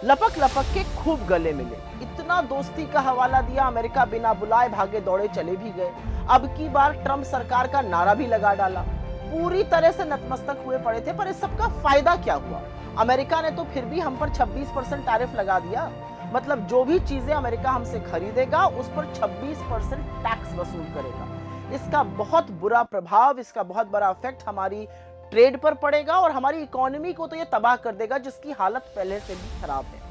लपक लपक के खूब गले मिले, इतना दोस्ती का हवाला दिया, अमेरिका बिना बुलाए भागे दौड़े चले भी गए। अब की बार ट्रंप सरकार का नारा भी लगा डाला। पूरी तरह से नतमस्तक हुए पड़े थे, पर इस सब का फायदा क्या हुआ? अमेरिका ने तो फिर भी हम पर 26% टैरिफ लगा दिया। मतलब जो भी चीजें अमेरिका हमसे खरीदेगा उस पर 26% टैक्स वसूल करेगा। इसका बहुत बुरा प्रभाव, इसका बहुत बड़ा इफेक्ट हमारी ट्रेड पर पड़ेगा और हमारी इकोनॉमी को तो ये तबाह कर देगा, जिसकी हालत पहले से भी खराब है।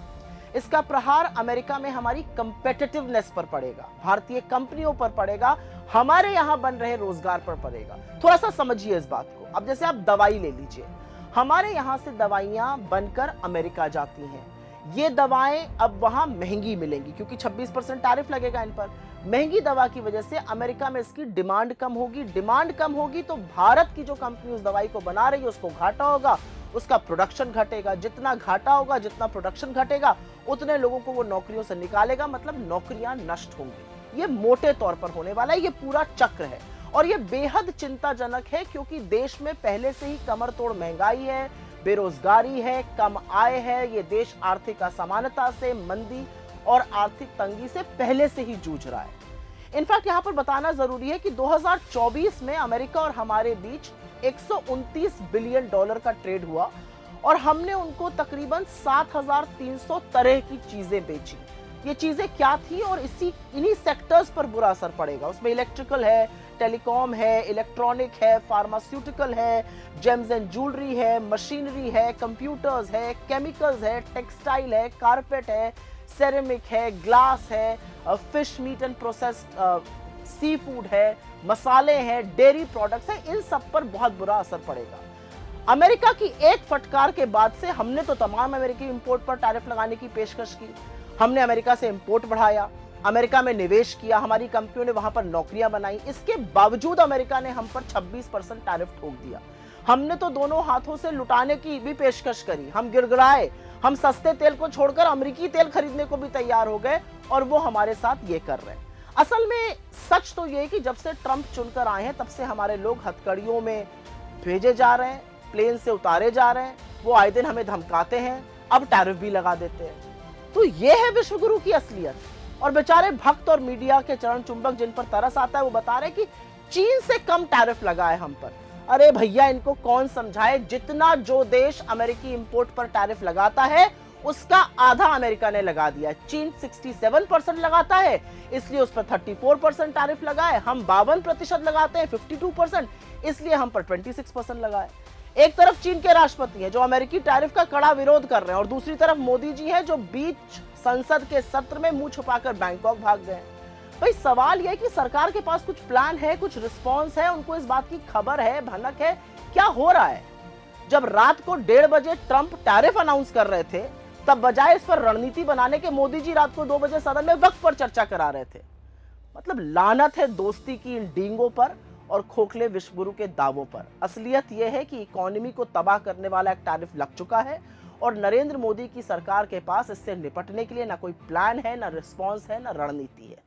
इसका प्रहार अमेरिका में हमारी कंपेटिटिवनेस पर पड़ेगा, भारतीय कंपनियों पर पड़ेगा, हमारे यहां बन रहे रोजगार पर पड़ेगा। थोड़ा सा समझिए इस बात को। अब जैसे आप दवाई ले लीजिए, हमारे यहां से दवाइयां बनकर अमेरिका जाती हैं। ये दवाएं अब वहां महंगी मिलेंगी क्योंकि 26% टैरिफ लगेगा इन पर। महंगी दवा की वजह से अमेरिका में इसकी डिमांड कम होगी। डिमांड कम होगी तो भारत की जो कंपनी उस दवाई को बना रही है उसको घाटा होगा, उसका प्रोडक्शन घटेगा। जितना घाटा होगा, जितना प्रोडक्शन घटेगा, उतने लोगों को वो नौकरियों से निकालेगा, मतलब नौकरियां नष्ट होंगी। ये मोटे तौर पर होने वाला है, ये पूरा चक्र है और ये बेहद चिंताजनक है क्योंकि देश में पहले से ही कमर तोड़ महंगाई है, बेरोजगारी है, कम आय है। ये देश आर्थिक असमानता से, मंदी और आर्थिक तंगी से पहले से ही जूझ रहा है। इनफैक्ट यहां पर बताना जरूरी है कि 2024 में अमेरिका और हमारे बीच 129 बिलियन डॉलर का ट्रेड हुआ और हमने उनको तकरीबन 7,300 तरह की चीजें बेची। ये चीजें क्या थी और इन्हीं सेक्टर्स पर बुरा असर पड़ेगा। उसमें इलेक्ट्रिकल है, टेलीकॉम है, इलेक्ट्रॉनिक है, फार्मास्यूटिकल है, जेम्स एंड ज्वेलरी है, मशीनरी है, कंप्यूटर्स है, केमिकल्स है, टेक्सटाइल है, कारपेट है, सेरेमिक है, ग्लास है, fish meat and processed seafood है, मसाले हैं, डेयरी प्रोडक्ट्स हैं। इन सब पर बहुत बुरा असर पड़ेगा। अमेरिका की एक फटकार के बाद से हमने तो तमाम अमेरिकी इंपोर्ट पर टैरिफ लगाने की पेशकश की। हमने अमेरिका से इंपोर्ट बढ़ाया, अमेरिका में निवेश किया, हमारी कंपनियों ने वहां पर नौकरियां बनाई। इसके बावजूद अमेरिका ने हम पर 26% टैरिफ ठोक दिया। हमने तो दोनों हाथों से लुटाने की भी पेशकश करी, हम गिड़गिड़ाए, हम सस्ते तेल को छोड़कर अमेरिकी तेल खरीदने को भी तैयार हो गए और वो हमारे साथ ये कर रहे हैं। असल में सच तो ये है कि जब से ट्रंप चुनकर आए हैं तब से हमारे लोग हथकड़ियों में भेजे जा रहे हैं, प्लेन से उतारे जा रहे हैं, वो आए दिन हमें धमकाते हैं, अब टैरिफ भी लगा देते हैं। तो ये है विश्वगुरु की असलियत। और बेचारे भक्त और मीडिया के चरण चुंबक जिन पर तरस आता है वो बता रहे कि चीन से कम टैरिफ लगा है हम पर। अरे भैया, इनको कौन समझाए, जितना जो देश अमेरिकी इंपोर्ट पर टैरिफ लगाता है उसका आधा अमेरिका ने लगा दिया। चीन 67% लगाता है, इसलिए उस पर 34% टैरिफ लगा है। हम 52% लगाते हैं, 52%, इसलिए हम पर 26% लगा है। एक तरफ चीन के राष्ट्रपति हैं जो अमेरिकी टैरिफ का कड़ा विरोध कर रहे हैं और दूसरी तरफ मोदी जी हैं जो बीच संसद के सत्र में मुंह छुपाकर बैंकॉक भाग गए। भाई सवाल यह है कि सरकार के पास कुछ प्लान है, कुछ रिस्पांस है, उनको इस बात की खबर है, भनक है क्या हो रहा है? जब रात को 1:30 बजे ट्रंप टैरिफ अनाउंस कर रहे थे, तब बजाय इस पर रणनीति बनाने के मोदी जी रात को 2 बजे सदन में वक्त पर चर्चा करा रहे थे। मतलब लानत है दोस्ती की इन डींगों पर और खोखले विश्वगुरु के दावों पर। असलियत यह है कि इकोनॉमी को तबाह करने वाला एक टैरिफ लग चुका है और नरेंद्र मोदी की सरकार के पास इससे निपटने के लिए ना कोई प्लान है, ना रिस्पॉन्स है, ना रणनीति है।